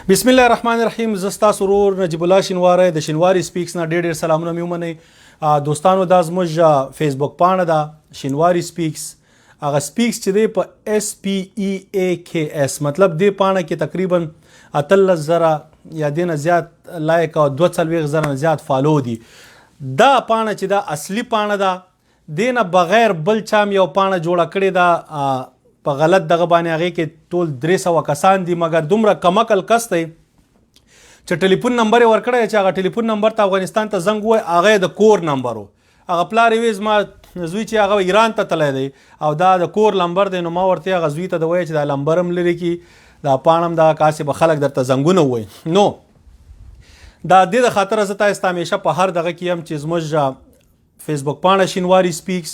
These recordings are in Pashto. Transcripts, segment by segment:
بسم الله الرحمن الرحیم. زستا سرور نجیب الله شینواری د شینواری سپیکس نه ډېر سلامونه مې ومنئ دوستانو. دا زموږ فیسبوک پاڼه ده شینواری سپیکس. هغه سپیکس چې دی په SPEAKS مطلب دې پاڼه کې تقریبا 18,000 یا دې نه زیات لایک او 42,000 نه زیات فالو دي. دا پاڼه چې دا اصلي پاڼه ده دې نه بغیر بل چا م یو پاڼه جوړه کړې ده په غلط دغه باندې هغې کې ټول 300 کسان دي مګر دومره کمعقل کس دی چې ټلیفون نمبر یې ورکړی چې هغه ټلیفون نمبر ته افغانستان ته زنګ ووایي هغه یې د کور نمبر و. هغه پلار یې وی زما زوی چې هغه ایران ته تللی دی او دا د کور نمبر دی نو ما ورته هغه زوی ته د وایي چې دا نمبر هم لرې کړي دا پاڼه هم دغه کاسې به خلک درته زنګونه ووایي. نو دا دې د خاطره زه تاسو ته همیشه په هر دغه کې یم چې زموږ فیسبوک پاڼه شینواری سپیکس،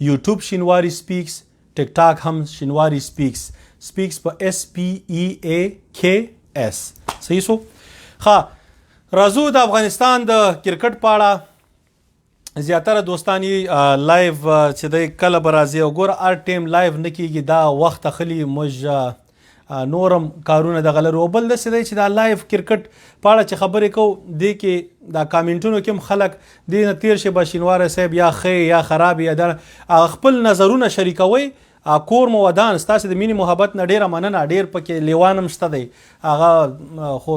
یوټیوب شینواری سپیکس، ټیک ټاک هم شینواری سپیکس په SPEAKS. صحیح سو. راځو د افغانستان د کرکټ په اړه زیاتره دوستان یې لایو چې دی کله به راځي او ګوره هر ټیم لایو نه کېږي دا وخت اخلي موږ نورم کارونه دغه لرو. بل داسې دی چې دا لایو کرکټ په اړه چې خبرې کوو دې کې دا کامنټونو کې هم خلک دې نه تیر شي به شینواری صاحب یا ښه یا خراب یا هغه خپل نظرونه شریکوئ. کور مو ودان ستاسې د مینې محبت نه ډېره مننه. ډېر پکې لیوان هم شته دی هغه خو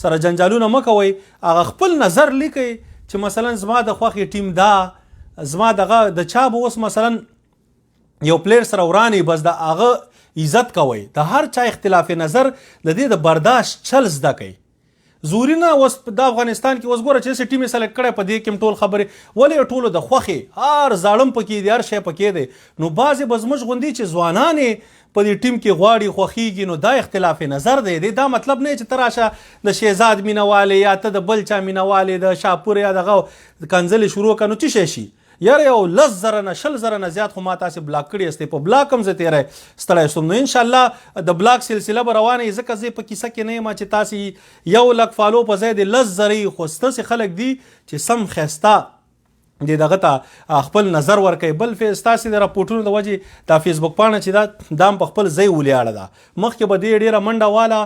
سره جنجالونه مه کوئ. هغه خپل نظر لیکئ چې مثلا زما د خوښې ټیم دا زما دغه د چا به اوس مثلا یو پلیر سره وراني بس د هغه عزت کوئ. د هر چا اختلاف نظر د دې د برداشت چل زده کوئ. زوري نه اوس د افغانستان کې اوس ګوره چې داسې ټیم یې سلیکټ کړی په دې کې هم ټول خبرې ولې ټولو د خوښې هر زاړم پکې دی هر شی پکې دی. نو بعضې به زموږ غوندي چې ځوانان یې په دې ټیم کې غواړي خوښیږي نو دا اختلاف نظر دی. دا مطلب نه چې ته راشه د شهزاد مینهوالې یا ته د بل چا مینهوالې د شاپور یا دغه کنځلې شروع کړه نو څه شی شي یاره یو 10,000 نه 20,000 نه زیات خو ما تاسې بلاک کړي استئ په بلاک هم زه تیری ستړی شوم. نو انشاءالله د بلاک سلسله به روانه وي ځکه زه په کیسه کې نه یم چې تاسې 100,000 فالو په ځای د 10,000 خو ستاسې خلک دي چې سم ښایسته د دغه ته خپل نظر ورکوي. بل ستاسې د راپورټونو د وجې دا فیسبوک پاڼه چې دا هم په خپل ځای ولیاړه ده. مخکې به دې ډېره منډه واله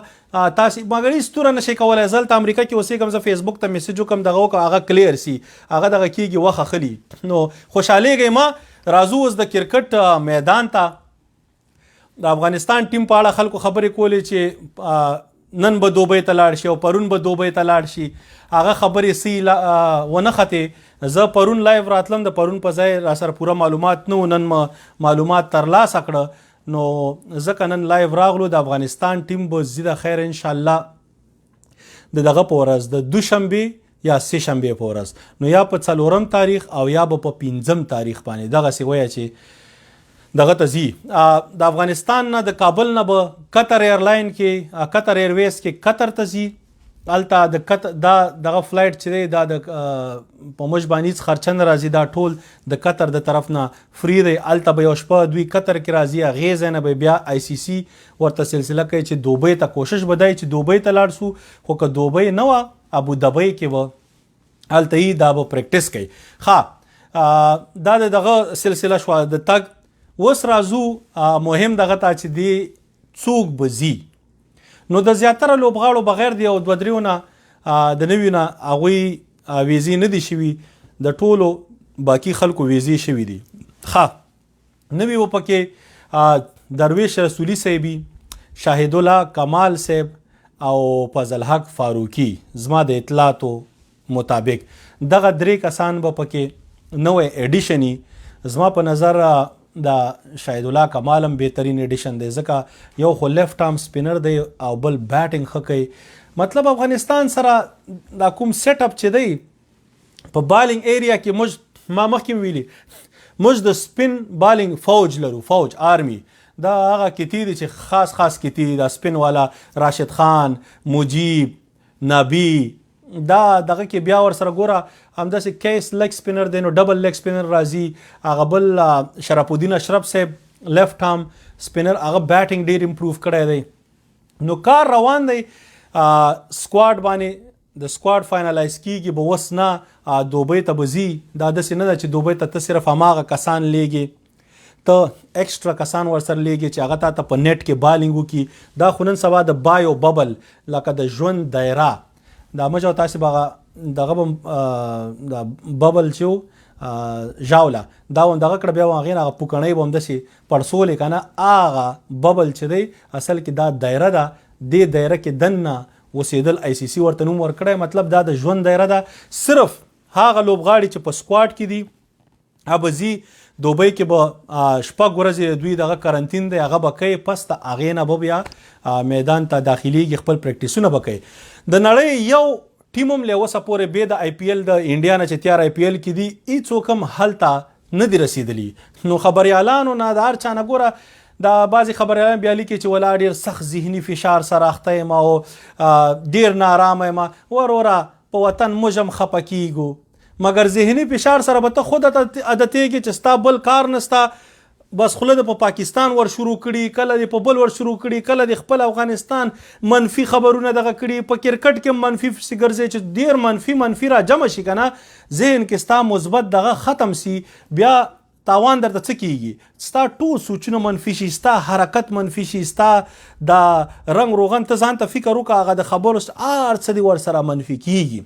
تاسې مګر هېڅ توره نشئ کولی. زه هلته امریکا کې اوسېږم زه فیسبوک ته میسج وکړم دغه وکړه هغه کلیر سي هغه دغه کېږي وخت اخلي. نو خوشحالېږئ ما. راځو اوس د کرکټ میدان ته. د افغانستان ټیم په اړه خلکو خبرې کولې چې نن به دوبۍ ته لاړ شي او پرون به دوبۍ ته لاړ شي. هغه خبرې سی ونه ختې. زه پرون لایو راتلم د پرون په ځای را سره پوره معلومات نه و نن معلومات ترلاسه کړه نو ځکه نن لایو راغلو. د افغانستان ټیم به ځي د خیر انشاءالله د دغه په ورځ د دوشنبې یا سه شنبې په ورځ نو یا په 4 تاریخ او یا به په 5 تاریخ باندې دغسې وایه چې دغه ته ځي. د افغانستان نه د کابل نه به قطر ایرلاین کې قطر ایرویز کې قطر ته ځي. هلته دغه فلایټ چې دی دا د په موږ باندې هېڅ خرچه نه راځي. دا ټول د قطر د طرف نه فری دی. هلته به یو شپه دوی قطر کې راځي هغې ځای نه به بیا ICC ورته سلسله کوي چې دوبۍ ته کوشش به دی چې دوبۍ ته لاړ سو خو که دوبۍ نه وه ابودبۍ کې به هلته یي دا به پریکټس کوي. دا دغه سلسله شوه د تګ. اوس راځو مهم دغه ته چې دی څوک به ځي. نو د زیاتره لوبغاړو بغیر د یو 2-3 نه د نویو نه هغوی ویزې نه دي شوي. د ټولو باقي خلکو ویزې شوي دي. نوي به پکې درویش رسولي صاحبي، شاهد الله کمال صاحب او فضل حق فاروقي. زما د اطلاعاتو مطابق دغه 3 کسان به پکې نوی ایډیشن وي. زما په نظر دا شاهد الله کمال هم بهترین ایډیشن دی ځکه یو خو لیفت آرم سپینر دی او بل بیټینګ ښه کوي. مطلب افغانستان سره دا کوم سیټ اپ چې دی په بالینګ ایریا کې موږ ما مخکې ویلي موږ د سپین بالینګ فوج لرو. فوج آرمی دا هغه کتې دي چې خاص کتې دا سپین والا راشد خان، مجیب، نبی دا دغه کې بیا ور سره ګوره همداسې کیس لیګ سپینر دی نو ډبل لیګ سپینر راځي. هغه بل شرف الدین اشرف صاحب لیفت آرم سپینر هغه بیټینګ ډېر امپروف کړی دی. نو کار روان دی. سکواډ باندې د سکواډ فاینلایز کېږي به اوس نه دوبۍ ته به ځي. دا داسې نه ده چې دوبۍ ته ته صرف هماغه کسان لیږي ته ایکسټرا کسان ورسره لیږي چې هغه تا ته په نیټ کې بالینګ وکړي. دا خو نن سبا د بایو ببل لکه د ژوند دایره دا مجو تاسې به دغه به ببل چې ژاوله دا هم دغه کړه بیا هغې نه هغه پوکڼۍ به همداسې پړسولې که نه هغه ببل چې دی اصل کې دا دایره ده. دې دایره کې دننه اوسېدل آی سی سی ورته نوم ورکړی. مطلب دا د ژوند دایره ده. صرف هغه لوبغاړي چې په سکواډ کې دي هغه به ځي دوبۍ کې به شپږ ورځې دوی دغه کرنتین دی هغه به کوي. پس د هغې نه به بیا میدان ته داخلیږي خپل پریکټیسونه به کوي. د نړۍ یو ټیم هم له اوسه پورې بې د آی پی ایل د انډیا نه چې تیار آی پی ایل کې دي هېڅوک هم هلته نه دي رسېدلي. نو خبریالانو نه د هر چا نه ګوره دا بعضې خبریالان بیا لیکي چې ولا ډېر سخت ذهني فشار سره اخته یم او ډېر نارامه یم. وروره په وطن موږ هم خفه کیږو مګر ذهني فشار سره به ته خود عادتېږي چې ستا بل کار نسته بس خوله د په پاکستان ور شروع کړي کله د په بل ور شروع کړي کله د خپل افغانستان منفي خبرونه دغه کړي. په کرکټ کې منفي پسې ګرځي چې ډېر منفي را جمع شي که نه ذهن کې ستا مثبت دغه ختم سي بیا تاوان درته څه کیږي ستا ټول سوچونه منفي شي ستا حرکت منفي شي ستا د رنګ روغن ته ځان ته فکر وکړه هغه د خبرو هر څه دې ورسره منفي کیږي.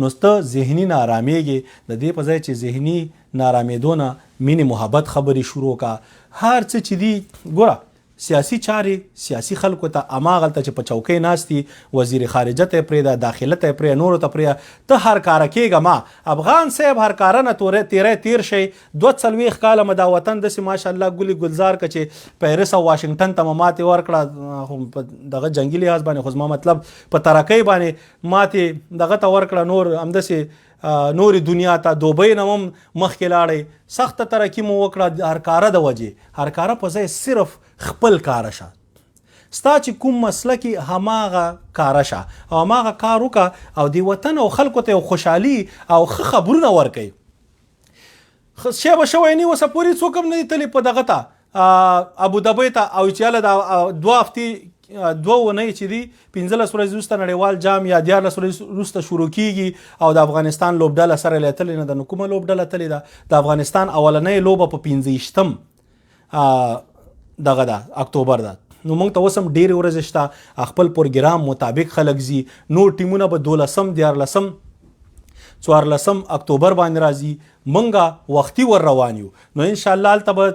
نو ته ذهني ناارامېږي د دې په ځای چې ذهني ناارامېدو نه مینې محبت خبرې شروع کړه. هر څه چې دي ګوره سیاسي چارې سیاسي خلکو ته هماغلته چې په چوکۍ ناست دي وزیر خارجه ته یې پرېږده داخله ته یې پرېږده نورو ته پرېږده ته هر کاره کېږه ما افغان صاحب هر کاره نه تیر شئ 42 کاله مو دا وطن داسې ماشاءالله ګلي ګلزار که چې پیرس او واشنګټن ته مو ماتې ورکړه په دغه جنګي لحاظ باندې خو زما مطلب په ترقۍ باندې ماتې دغه ته ورکړه نور همداسې نورې دنیا ته دوبۍ نه هم مخکې لاړئ سخته ترقي مو وکړه هر کاره د وجې هر کاره په ځای صرف خپل کاره شه ستا چې کوم مسله کې هماغه کاره شه او هماغه کار وکړه او د وطن او خلکو ته یو خوشحالي او ښه خبرونه ورکوي. شی به شوی نه اوسه پورې څوک هم نه دي تللي په دغه ته ابودبۍ ته او چې هله د 2 هفتې 2 اونۍ چې دي 15 ورځې وروسته نړیوال جام یا 14 ورځې وروسته شروع کیږي او د افغانستان لوبډله سره یې تللې نه ده. نو کومه لوبډله تللې ده د افغانستان اولنۍ لوبه په 15 دغه ده اکتوبر ده. نو موږ ته اوس هم ډېرې ورځې شته خپل پروګرام مطابق خلک ځي نور ټیمونه به 12 14 اکتوبر باندې راځي موږ وختي ور روان یو. نو انشاءالله هلته به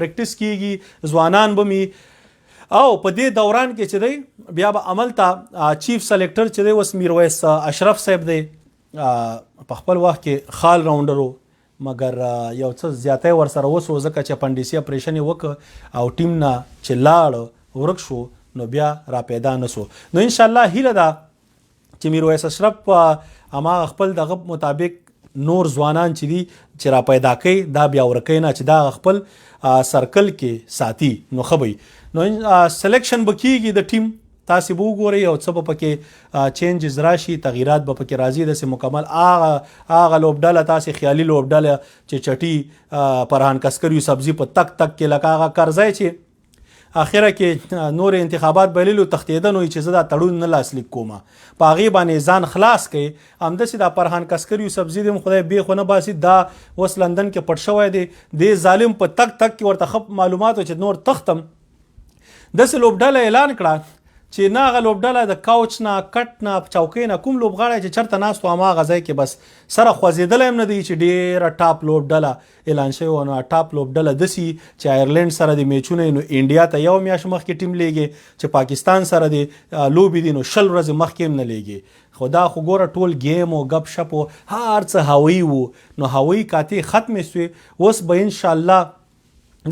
پریکټیس کیږي ځوانان به مي او په دې دوران کې چې دی بیا به عمل ته چیف سلیکټر چې دی اوس میرویس اشرف صاحب دی په خپل وخت کې خال راونډر مګر یو څه زیاتی ورسره وسو ځکه چې اپنډیسي اپریشن یې وکړ او ټیم نه چې لاړ ورک شو نو بیا را پیدا نه سو. نو انشاءالله هیله ده چې میرویس اشرف هماغه خپل دغه مطابق نور ځوانان چې دي چې را پیدا کوي دا بیا ورکوي نه چې دا خپل سرکل کې ساتي نو ښه به نو سلیکشن به کیږي د ټیم تاسې به وګورئ او څه به پکې چینجز راشي تغییرات به پکې راځي داسې مکمل هغه لوبډله تاسې خیالي لوبډله چې چټي پرهان کسکر یوسفزي په تک کې لکه هغه کرزی چې اخره کې نور انتخابات بللو تختیدن وي چې زه دا تړون نه لاسلیک کوم په هغې باندې ځان خلاص کوي همداسې دا پرهان کسکر یوسفزي دی خدای بې خو نه باسي دا اوس لندن کې پټ شوی دی دې ظالم په تک کې ورته ښه معلومات و چې نور تختم داسې لوبډله اعلان کړه چې نه هغه لوبډله د کوچ نه کټ نه چوکۍ نه کوم لوبغاړی چې چېرته ناست و هماغه ځای کې بس سره خوځېدلی هم نه دی چې ډېره ټاپ لوبډله اعلان شوې وه نو ټاپ لوبډله داسې چې آیرلینډ سره د میچونه نو انډیا ته یو میاشت مخکې ټیم لیږي چې پاکستان سره د لوبې دي نو 20 ورځې مخکې هم نه لیږي خو دا خو ګوره ټول گیم او گپ شپ و هر څه هوایي و نو هوایي کاتې ختمې سوې اوس به انشاءالله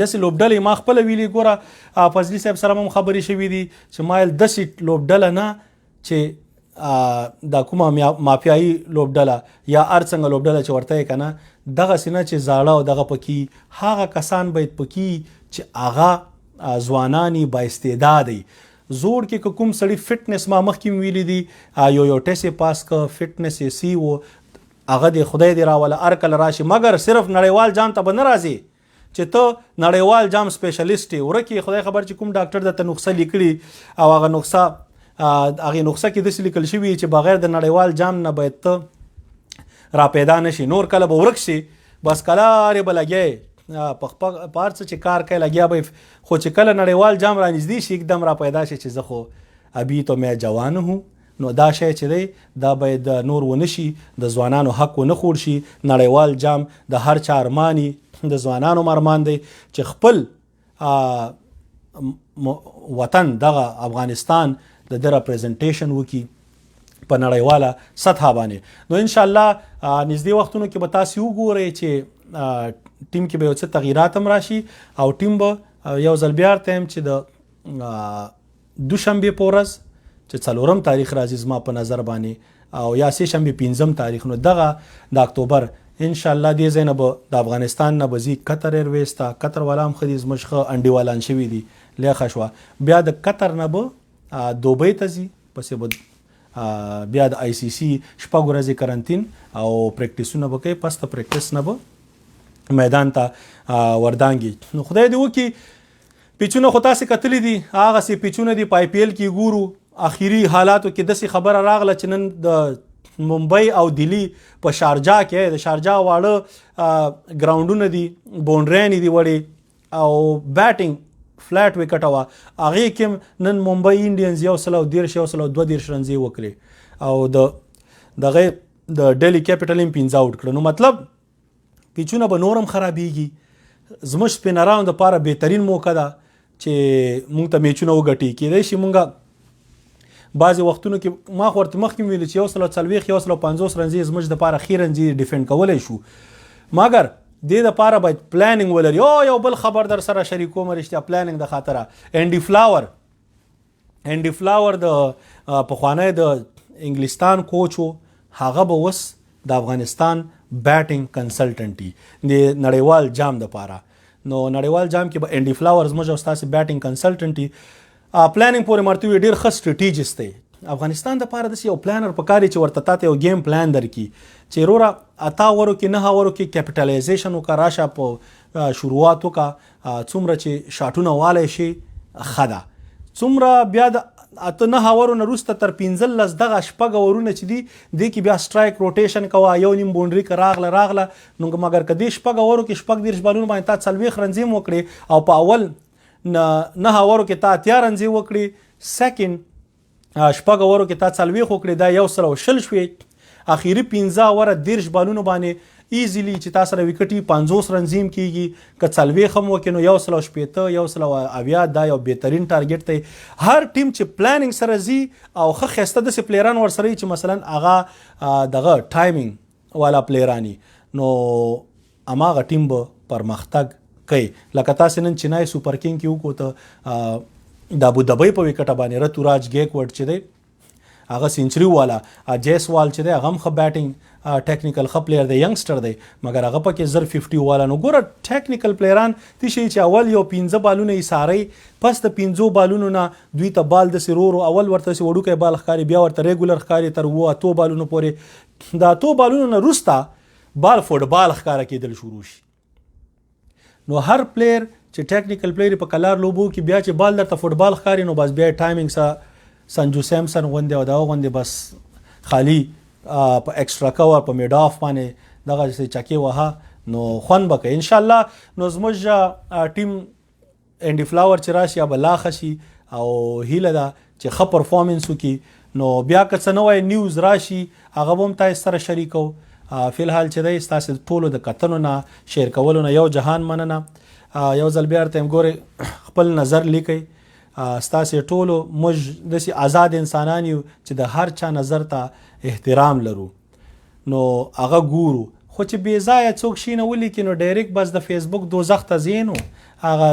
داسې لوبډلې ما خپله ویلې ګوره فضلي صاحب سره هم خبرې شوي دي چې ما داسې لوبډله نه چې دا کومه مافیایي لوبډله یا هر څنګه لوبډله چې ورته یې که نه دغسې نه چې زاړه او دغه پکې هغه کسان باید پکې چې هغه ځوانان با استعداد زوړ کې که کوم سړي فټنس ما مخکې م ویلي دي یو ټیسټ یې پاس که فټنس یې سی و هغه د خدای دې راوله هر کله راشي مګر صرف نړیوال جام ته به نه راځي چې ته نړیوال جام سپیشلیسټ یې ورکې خدای خبر چې کوم ډاکټر درته نسخه لیکلي او هغه نسخه کې داسې لیکل شوي چې بغیر د نړیوال جام نه باید ته را پیدا نه شي نور کله به ورک شي بس کلارې به لګی په هر څه چې کار کوي لګیا به خو چې کله نړیوال جام رانږدې شي एकदम را پیدا شي چې زه خو ابي تو مې جوان هو. نو دا شی چې دی دا باید نور ونه شي، د ځوانانو حق ونه خور شي. نړیوال جام د هر چا ارماني، د ځوانانو ارمان دی چې خپل وطن دغه افغانستان د ریپرزنټیشن وکي په نړیواله سطحه باندې. نو ان شاء الله نږدې وختونو کې به تاسو وګورئ چې ټیم کې به یو څه تغییرات هم راشي او ټیم به یو ځل بیا ورته چې د دوشنبې په ورځ چې 4 تاریخ راځي زما په نظر باندې او یا سه شنبه 5 تاریخ، نو دغه د اکتوبر ان شاء الله دې زینب د افغانستان نه بزی قطر ایرویز ته. قطر والا هم خدي زمشخه انډي والان شوی دي لیخه شو، بیا د قطر نه به دوبۍ ته ځي، پسې به بیا د آی سی سی شپږ ورځې کرنټین او پریکټیسونه به کوي، پس ته پریکټیس نه به میدان ته وردانګي. نو خدای دې وکړي پیچونه خو تاسې کتلی دي، هغسې پیچونه دي په آی پی ایل کې ګورو اخیری حالاتو کې داسې خبره راغله چې نن د ممبئی او دلی په شارجا کې د شارجا واړه ګراوندونه دي، بونډرینې دي وړې او بیټینګ فلیټ وکټه وه، هغې کې نن ممبئی انډینز 113 رنزې وکړې او دغه د ډیلی کیپټل هم 5 آوټ کړه. نو مطلب پیچونه به نورم خرابېږي. زموږ سپینرانو دپاره بهترین موقع ده چې مونږ ته میچونه وګټي. کیدای شي مونږه بعضې وختونو کې ما خو ورته مخکې ویلي چې 140 150 رنزې زموږ دپاره ښې رنزې ډیفینډ کولی شو، مګر دې دپاره باید پلانینګ ولري. یو بل خبر در سره شریکوم رښتیا پلانینګ د خاطره انډي فلاور د پخوانی د انګلستان کوچ و، هغه به اوس د افغانستان بیټینګ کنسلټنټي د نړیوال جام دپاره. نو نړیوال جام کې به انډي فلاور زموږ او ستاسې بیټینګ کنسلټنټي پلانینګ پورې مرتبه ډېر ښه سټریټیجست دی. افغانستان دپاره داسې یو پلانر پکار دی چې ورته تاته یو گیم پلان درکړي چې وروره 8 اورو کې 9 اورو کې کیپټلایزیشن وکړه، راشه په شروعات وکړه، څومره چې شاټونه والی شي ښه ده، څومره بیا د 8-9 اورو نه وروسته تر 15 دغه شپږ اورونه چې دي دې کې بیا سټرایک روټیشن کوه، یو نیم بونډري که راغله نو مګر که دې شپږ اورو کې 30 بالونه باندې تا 40 رنزې هم وکړې او په اول 9 اورو کې تا 80 رنزې وکړې، سیکنډ 6 اورو کې تا 40 وکړې، دا 120 شوې، اخیری 15 اوره 30 بالونو باندې ایزیلی چې تا سره وکټي 50 رنزیم کیږي، که 40 هم وکړي نو 160 170 دا یو بهترین ټارګټ دی. هر ټیم چې پلانینګ سره ځي او ښه ښایسته داسې پلیران ورسره وي چې مثلا هغه دغه ټایمینګ والا پلیرانی، نو هماغه ټیم به پرمختګ کوي. لکه تاسې نن چینای سوپر کینګ کې وکړو ته د ابودبۍ په وکټه باندې رتوراج ګیکورډ چې دی هغه سینچري والا، جیسوال چې دی هغه هم ښه بیټینګ ټیکنیکل ښه پلیر دی، ینګسټر دی، مګر هغه پکې 50 والا. نو ګوره ټیکنیکل پلیران تشي چې اول یو 15 بالونه یې ساري، پس د 15 بالونو نه دوی ته بال داسې رورو اول ورته وړوکی بال ښکاري، بیا ورته ریګولر ښکاري تر 8 بالونو پورې، د 8 بالونو نه وروسته بال فوټبال ښکاره کېدل شروع شي. نو هر پلیر چې ټیکنیکل پلیر په کلار لوبو کې بیا چې بال درته فوټبال ښکاري نو بس بیا ټایمینګ سره سنجو سیمسن غوندې او دغه غوندې بس خالی په ایکسټرا کور په میډ آف باندې دغه چکې وهه نو خوند به کوي انشاءالله. نو زموږ ټیم انډي فلاور چې راشي یا به لا ښه شي او هیله ده چې ښه پرفارمنس وکړي. نو بیا که څه نوی نیوز راشي هغه به هم تاسو سره شریکو. فی الحال چې دی ستاسې ټولو د کتنو نه شیر کولو نه یو جهان مننه. یو ځل بیا ورته ګورئ خپل نظر لیکئ. ستاسې ټولو موږ داسې آزاد انسانان یو چې د هر چا نظر ته احترام لرو نو هغه ګورو، خو چې بې ځایه څوک شي نه ولیکي نو ډایرکټ بس د فیسبوک دوزخ ته ځې نو هغه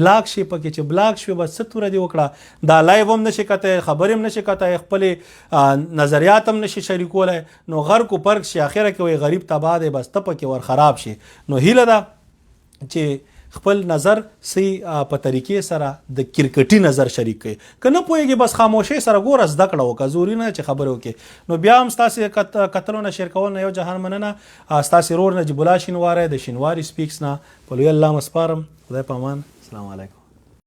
بلاک شي پکې چې بلاک شوي بس څه توره دې وکړه، دا لایو هم نشي کتی، خبرې هم نشي کتی، خپلې نظریات هم نشي شریکولی نو غرق و پرک شي، اخره کې وایي غریب تباه دی بس ته پکې ور خراب شي. نو هیله ده چې خپل نظر سی په طریقې سره د کرکټي نظر شریک کړي، که نه پوهېږي بس خاموشۍ سره ګوره زده کړه وکړه، ضروري نه چې خبرې وکړي. نو بیا هم ستاسې کتلو نه شیر کول نه یو جهان مننه. ستاسې رور نجیب الله شینواری د شینواری سپیکس نه په لوی الله مسپارم. خدای په امان. السلام علیکم.